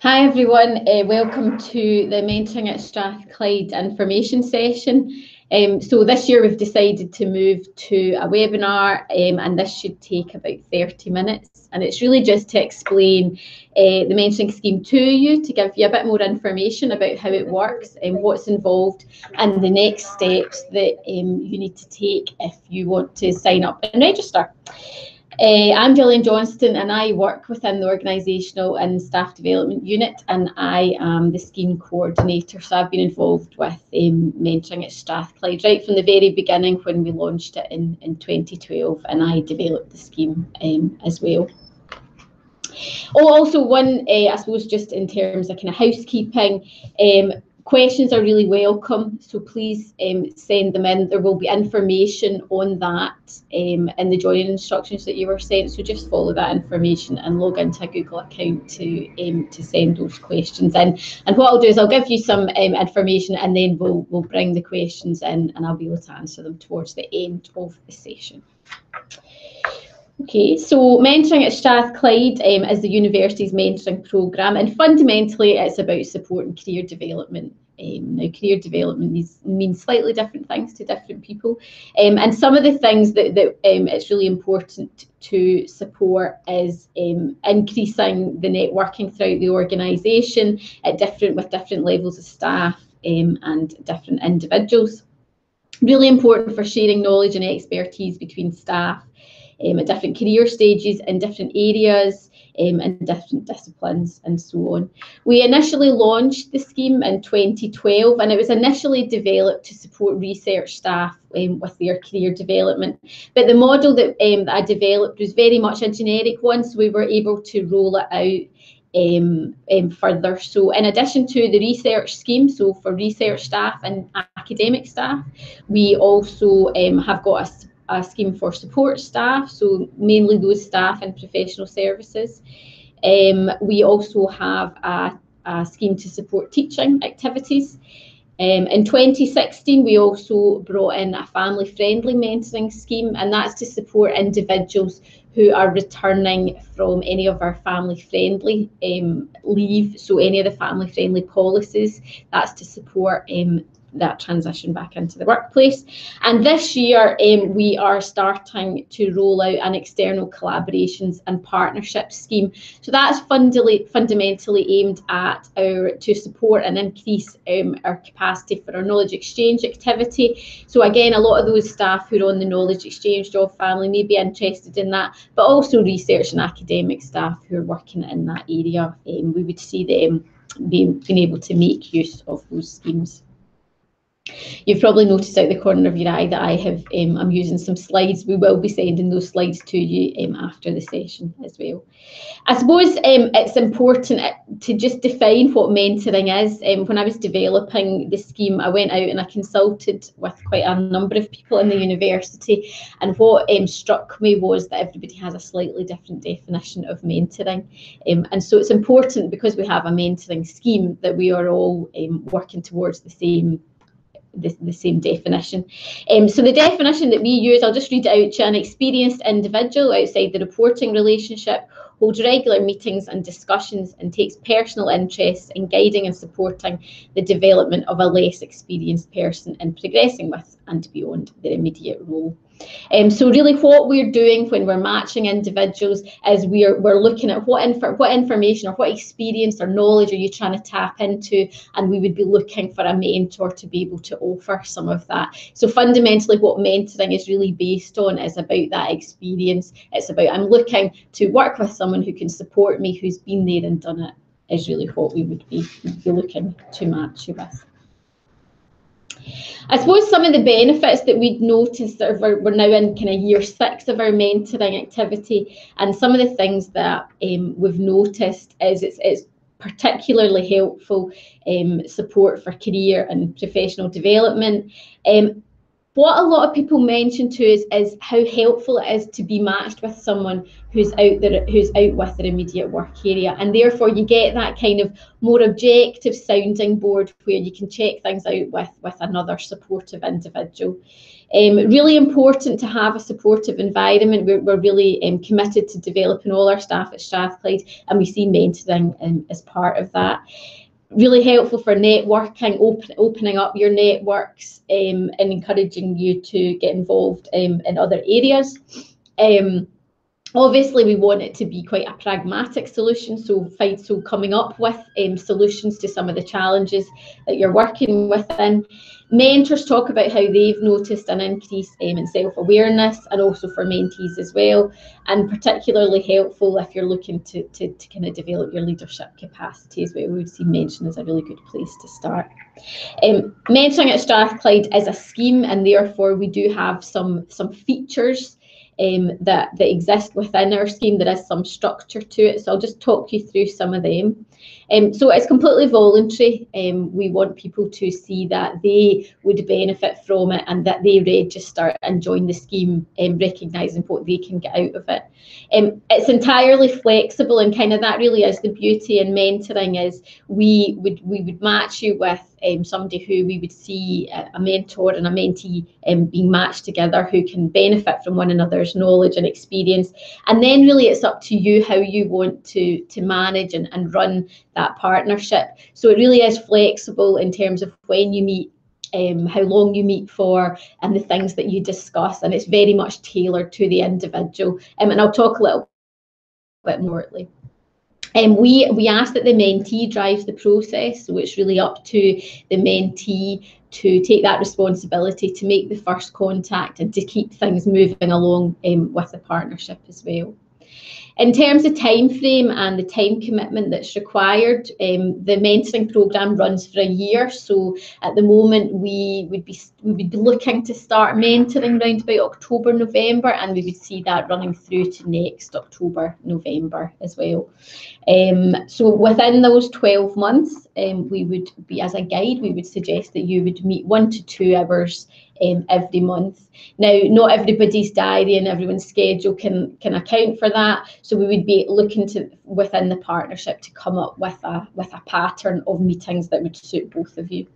Hi everyone, welcome to the Mentoring at Strathclyde information session. So this year we've decided to move to a webinar and this should take about 30 minutes, and it's really just to explain the mentoring scheme to you, to give you a bit more information about how it works and what's involved and the next steps that you need to take if you want to sign up and register. I'm Gillian Johnston and I work within the Organisational and Staff Development Unit, and I am the scheme coordinator. So I've been involved with mentoring at Strathclyde right from the very beginning when we launched it in 2012, and I developed the scheme as well. Oh, also one, I suppose just in terms of kind of housekeeping, questions are really welcome, so please send them in. There will be information on that in the joining instructions that you were sent, so just follow that information and log into a Google account to send those questions in. And what I'll do is I'll give you some information, and then we'll bring the questions in and I'll be able to answer them towards the end of the session. Okay, so Mentoring at Strathclyde is the university's mentoring programme, and fundamentally it's about supporting career development. Now, career development means slightly different things to different people, and some of the things that it's really important to support is increasing the networking throughout the organisation with different levels of staff and different individuals. Really important for sharing knowledge and expertise between staff at different career stages in different areas and different disciplines and so on. We initially launched the scheme in 2012, and it was initially developed to support research staff with their career development. But the model that I developed was very much a generic one, so we were able to roll it out further. So in addition to the research scheme, so for research staff and academic staff, we also have got a scheme for support staff, so mainly those staff in professional services. We also have a scheme to support teaching activities. In 2016, we also brought in a family-friendly mentoring scheme, and that's to support individuals who are returning from any of our family-friendly leave, so any of the family-friendly policies. That's to support that transition back into the workplace. And this year we are starting to roll out an external collaborations and partnerships scheme. So that's fundamentally aimed at to support and increase our capacity for our knowledge exchange activity. So again, a lot of those staff who are on the knowledge exchange job family may be interested in that, but also research and academic staff who are working in that area. We would see them being able to make use of those schemes. You've probably noticed out the corner of your eye that I have, I'm using some slides. We will be sending those slides to you after the session as well. I suppose it's important to just define what mentoring is. When I was developing the scheme, I went out and I consulted with quite a number of people in the university, and what struck me was that everybody has a slightly different definition of mentoring. And so it's important, because we have a mentoring scheme, that we are all working towards the same definition. So the definition that we use, I'll just read it out to you: an experienced individual outside the reporting relationship holds regular meetings and discussions and takes personal interest in guiding and supporting the development of a less experienced person in progressing with and beyond their immediate role. So really what we're doing when we're matching individuals is we're looking at what information or what experience or knowledge are you trying to tap into, and we would be looking for a mentor to be able to offer some of that. So fundamentally what mentoring is really based on is about that experience. It's about, I'm looking to work with someone who can support me, who's been there and done it, is really what we would be looking to match you with. I suppose some of the benefits that we'd noticed that we're now in kind of year 6 of our mentoring activity, and some of the things that we've noticed is it's particularly helpful support for career and professional development. What a lot of people mention to us is how helpful it is to be matched with someone who's out there, who's out with their immediate work area, and therefore you get that kind of more objective sounding board where you can check things out with another supportive individual. Really important to have a supportive environment. We're really committed to developing all our staff at Strathclyde, and we see mentoring as part of that. Really helpful for networking, opening up your networks, and encouraging you to get involved in other areas. Obviously, we want it to be quite a pragmatic solution, so coming up with solutions to some of the challenges that you're working within. Mentors talk about how they've noticed an increase in self-awareness, and also for mentees as well, and particularly helpful if you're looking to kind of develop your leadership capacity as well. We would see mentoring as a really good place to start. Mentoring at Strathclyde is a scheme, and therefore we do have some features that exist within our scheme. There is some structure to it, so I'll just talk you through some of them. So it's completely voluntary. We want people to see that they would benefit from it and that they register and join the scheme, recognising what they can get out of it. It's entirely flexible, and kind of that really is the beauty in mentoring, is we would match you with somebody who we would see a mentor and a mentee being matched together, who can benefit from one another's knowledge and experience. And then really it's up to you how you want to manage and run that partnership. So it really is flexible in terms of when you meet, how long you meet for, and the things that you discuss, and it's very much tailored to the individual. And I'll talk a little bit more shortly. We ask that the mentee drives the process, so it's really up to the mentee to take that responsibility, to make the first contact, and to keep things moving along with the partnership as well. In terms of time frame and the time commitment that's required, the mentoring programme runs for a year. So at the moment we would be looking to start mentoring around about October, November, and we would see that running through to next October, November as well. So within those 12 months, we would be, as a guide, we would suggest that you would meet 1 to 2 hours every month. Now, not everybody's diary and everyone's schedule can account for that, so we would be looking to, within the partnership, to come up with a pattern of meetings that would suit both of you.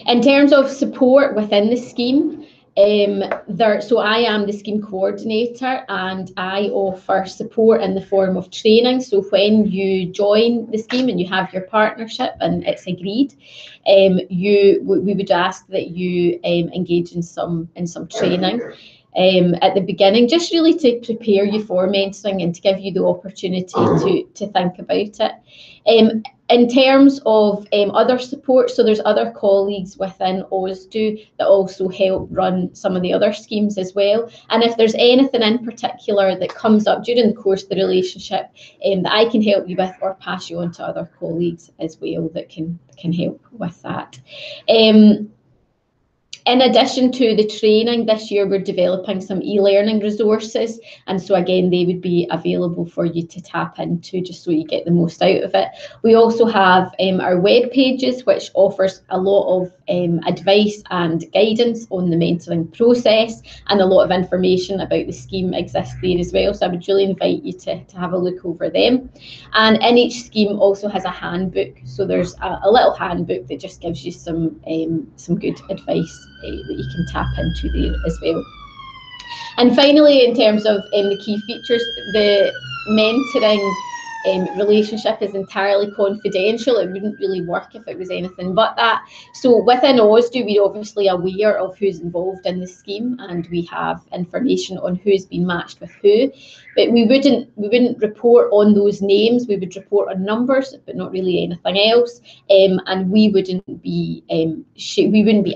In terms of support within the scheme, so I am the scheme coordinator, and I offer support in the form of training. So when you join the scheme and you have your partnership and it's agreed, we would ask that you engage in some training at the beginning, just really to prepare you for mentoring and to give you the opportunity to think about it. In terms of other support, so there's other colleagues within OSDU that also help run some of the other schemes as well. And if there's anything in particular that comes up during the course of the relationship that I can help you with, or pass you on to other colleagues as well that can help with that. In addition to the training, this year we're developing some e-learning resources, and so again they would be available for you to tap into, just so you get the most out of it. We also have our web pages, which offers a lot of advice and guidance on the mentoring process, and a lot of information about the scheme exists there as well, so I would really invite you to have a look over them. And in each scheme also has a handbook, so there's a little handbook that just gives you some good advice that you can tap into there as well. And finally, in terms of the key features, the mentoring relationship is entirely confidential. It wouldn't really work if it was anything but that. So within OSDU, we're obviously aware of who's involved in the scheme, and we have information on who's been matched with who, but we wouldn't report on those names. We would report on numbers, but not really anything else. And we wouldn't be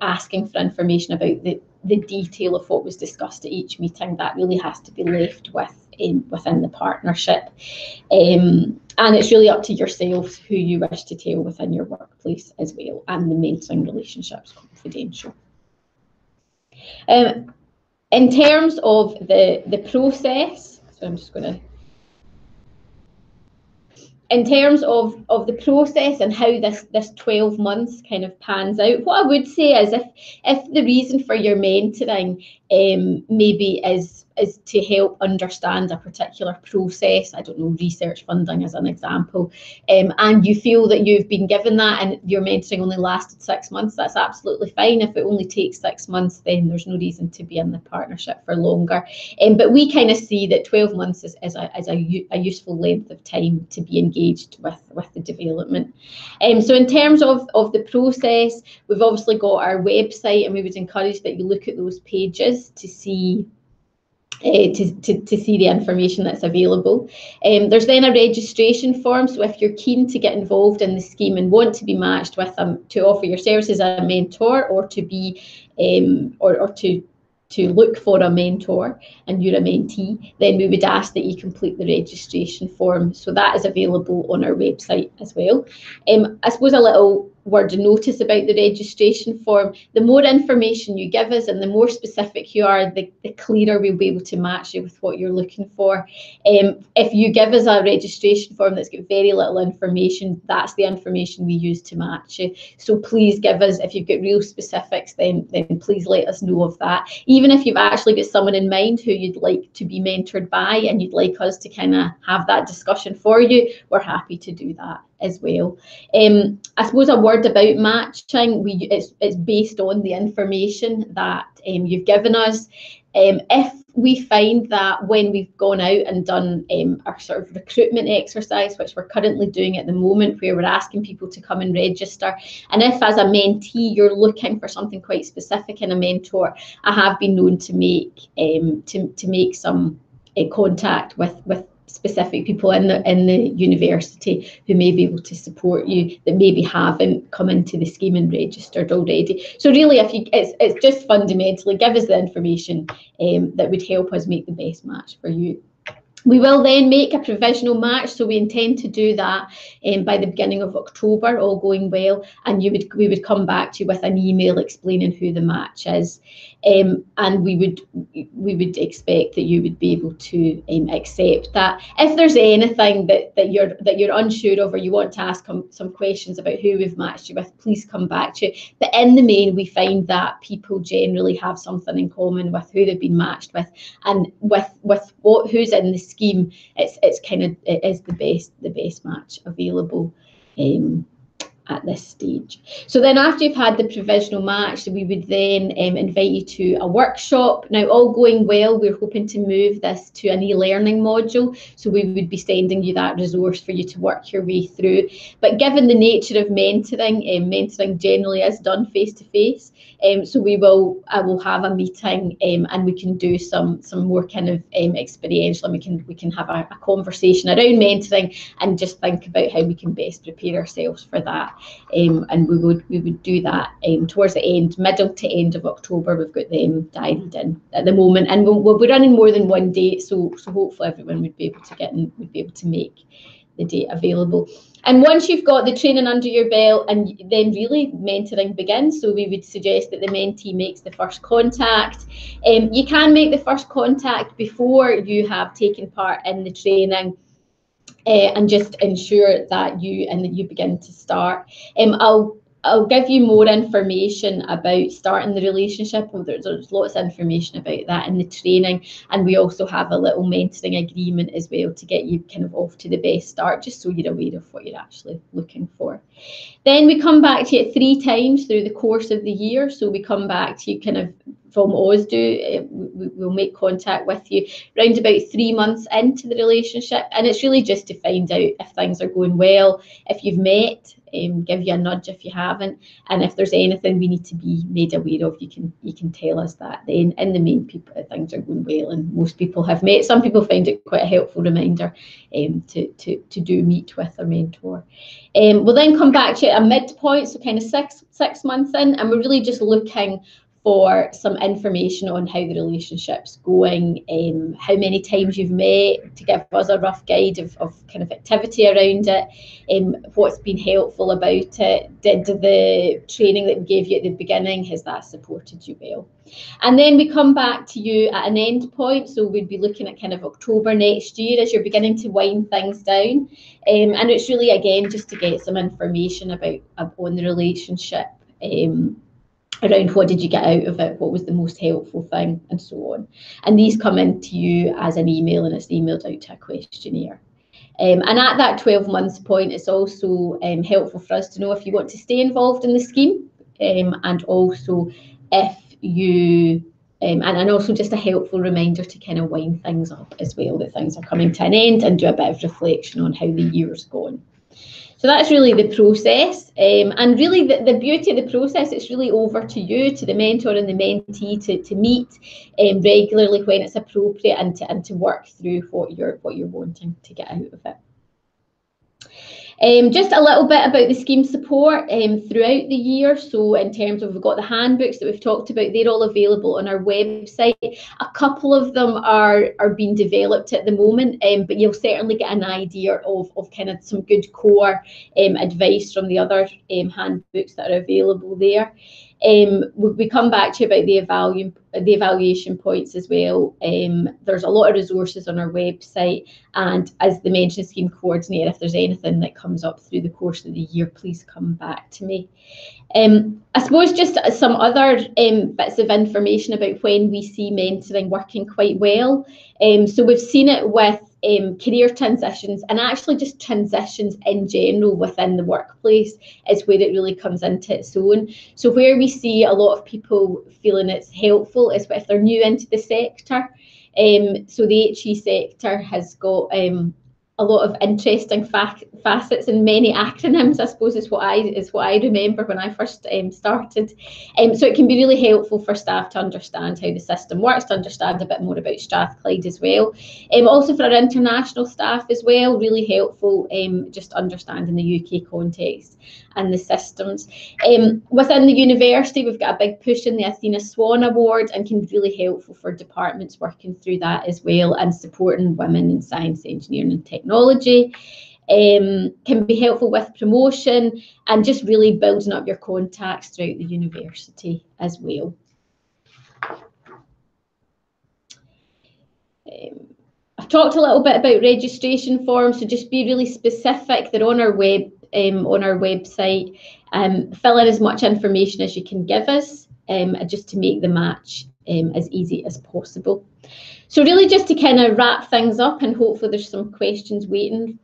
asking for information about the detail of what was discussed at each meeting. That really has to be left within the partnership. And it's really up to yourselves who you wish to tell within your workplace as well, and the mentoring relationship's confidential. In terms of the process, so I'm just going to in terms of the process and how this 12 months kind of pans out, what I would say is if the reason for your mentoring maybe is to help understand a particular process, I don't know, research funding as an example, and you feel that you've been given that and your mentoring only lasted 6 months, that's absolutely fine. If it only takes 6 months, then there's no reason to be in the partnership for longer. But we kind of see that 12 months is a useful length of time to be engaged with the development. So in terms of the process, we've obviously got our website, and we would encourage that you look at those pages to see to see the information that's available. There's then a registration form, so if you're keen to get involved in the scheme and want to be matched with to offer your services as a mentor, or to be or to look for a mentor and you're a mentee, then we would ask that you complete the registration form. So that is available on our website as well. I suppose a little word of notice about the registration form: the more information you give us and the more specific you are, the clearer we'll be able to match you with what you're looking for. If you give us a registration form that's got very little information, that's the information we use to match you. So please give us, if you've got real specifics, then please let us know of that. Even if you've actually got someone in mind who you'd like to be mentored by and you'd like us to kind of have that discussion for you, we're happy to do that as well. I suppose a word about matching: it's based on the information that you've given us. If we find that when we've gone out and done our sort of recruitment exercise, which we're currently doing at the moment, where we're asking people to come and register, and if as a mentee you're looking for something quite specific in a mentor, I have been known to make some contact with specific people in the university who may be able to support you, that maybe haven't come into the scheme and registered already. So really, it's just fundamentally give us the information that would help us make the best match for you. We will then make a provisional match, so we intend to do that by the beginning of October, all going well, and we would come back to you with an email explaining who the match is, and we would expect that you would be able to accept that. If there's anything that you're unsure of, or you want to ask some questions about who we've matched you with, please come back to you. But in the main, we find that people generally have something in common with who they've been matched with, and with who's in the scheme. It is the best match available at this stage. So then after you've had the provisional match, we would then invite you to a workshop. Now, all going well, we're hoping to move this to an e-learning module, so we would be sending you that resource for you to work your way through. But given the nature of mentoring, mentoring generally is done face-to-face, so I will have a meeting and we can do some more kind of experiential, and we can have a conversation around mentoring and just think about how we can best prepare ourselves for that. And we would do that towards the middle to end of October. We've got them diaried in at the moment, and we'll be running more than one date, so hopefully everyone would be able to get in, would be able to make the date available. And once you've got the training under your belt, and then really mentoring begins. So we would suggest that the mentee makes the first contact. You can make the first contact before you have taken part in the training, and just ensure that you begin to start. I'll give you more information about starting the relationship. There's lots of information about that in the training, and we also have a little mentoring agreement as well to get you kind of off to the best start, just so you're aware of what you're actually looking for. Then we come back to you 3 times through the course of the year. So we come back to you kind of from OSDO, we'll make contact with you around about 3 months into the relationship, and it's really just to find out if things are going well, if you've met, give you a nudge if you haven't, and if there's anything we need to be made aware of, you can tell us that. Then in the main, things are going well, and most people have met. Some people find it quite a helpful reminder to do meet with a mentor. We'll then come back to a midpoint, so kind of six months in, and we're really just looking for some information on how the relationship's going, how many times you've met, to give us a rough guide of kind of activity around it, what's been helpful about it. Did the training that we gave you at the beginning, has that supported you well? And then we come back to you at an end point, so we'd be looking at kind of October next year as you're beginning to wind things down, and it's really, again, just to get some information on the relationship, around what did you get out of it, what was the most helpful thing, and so on. And these come into you as an email, and it's emailed out to a questionnaire. And at that 12 months point, it's also helpful for us to know if you want to stay involved in the scheme, and also if you, and also just a helpful reminder to kind of wind things up as well, that things are coming to an end, and do a bit of reflection on how the year's gone. So that's really the process, and really the beauty of the process, it's really over to you, to the mentor and the mentee, to meet regularly when it's appropriate, and to work through what you're wanting to get out of it. Just a little bit about the scheme support throughout the year. So in terms of, we've got the handbooks that we've talked about, they're all available on our website. A couple of them are being developed at the moment, but you'll certainly get an idea of kind of some good core advice from the other handbooks that are available there. We come back to you about the evaluation points as well. There's a lot of resources on our website, and as the mention scheme coordinator, if there's anything that comes up through the course of the year, please come back to me. I suppose just some other bits of information about when we see mentoring working quite well. So we've seen it with career transitions, and actually just transitions in general within the workplace is where it really comes into its own. So where we see a lot of people feeling it's helpful is if they're new into the sector. So the HE sector has got a lot of interesting facets and many acronyms, I suppose, is what I remember when I first started. So it can be really helpful for staff to understand how the system works, to understand a bit more about Strathclyde as well. Also for our international staff as well, really helpful just understanding the UK context and the systems. Within the university, we've got a big push in the Athena Swan Award, and can be really helpful for departments working through that as well, and supporting women in science, engineering and technology. Can be helpful with promotion, and just really building up your contacts throughout the university as well. I've talked a little bit about registration forms, so just be really specific. They're on our website. Fill in as much information as you can give us, just to make the match as easy as possible. So really just to kind of wrap things up, and hopefully there's some questions waiting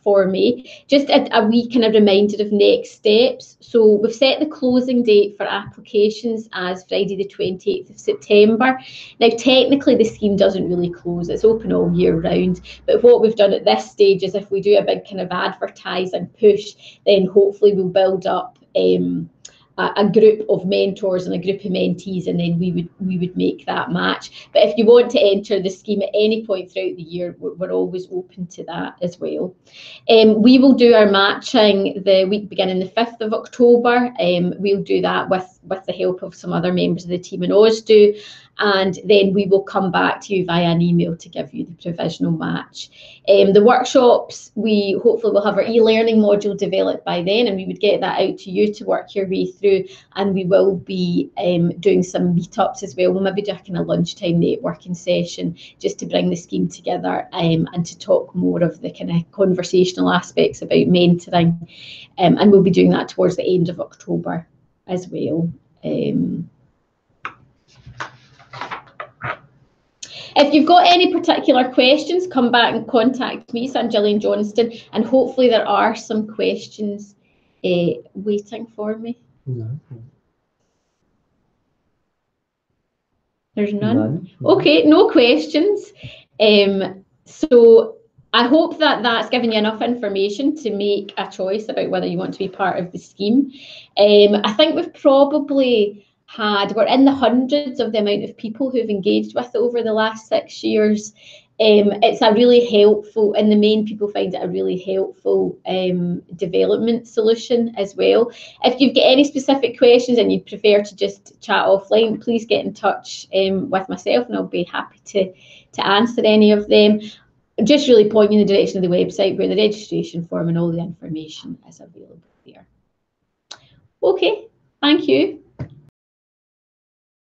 for me, just a wee kind of reminder of next steps. So we've set the closing date for applications as Friday the 28th of September. Now technically the scheme doesn't really close, it's open all year round, but what we've done at this stage is if we do a big kind of advertising push, then hopefully we'll build up a group of mentors and a group of mentees, and then we would make that match. But if you want to enter the scheme at any point throughout the year, we're always open to that as well. We will do our matching the week beginning the 5th of October. We'll do that with the help of some other members of the team in OSDU, and then we will come back to you via an email to give you the provisional match. The workshops, we hopefully will have our e-learning module developed by then, and we would get that out to you to work your way through, and we will be doing some meetups as well. We'll maybe do a kind of lunchtime networking session just to bring the scheme together, and to talk more of the kind of conversational aspects about mentoring, and we'll be doing that towards the end of October as well. If you've got any particular questions, come back and contact me. So I'm Gillian Johnston, and hopefully there are some questions waiting for me. No. There's none? Okay, no questions. So I hope that that's given you enough information to make a choice about whether you want to be part of the scheme. I think we've probably we're in the hundreds of the amount of people who've engaged with it over the last 6 years. It's a really helpful, in the main, people find it a really helpful development solution as well. If you've got any specific questions and you'd prefer to just chat offline, please get in touch with myself and I'll be happy to answer any of them. Just really point you in the direction of the website where the registration form and all the information is available there. Okay, thank you.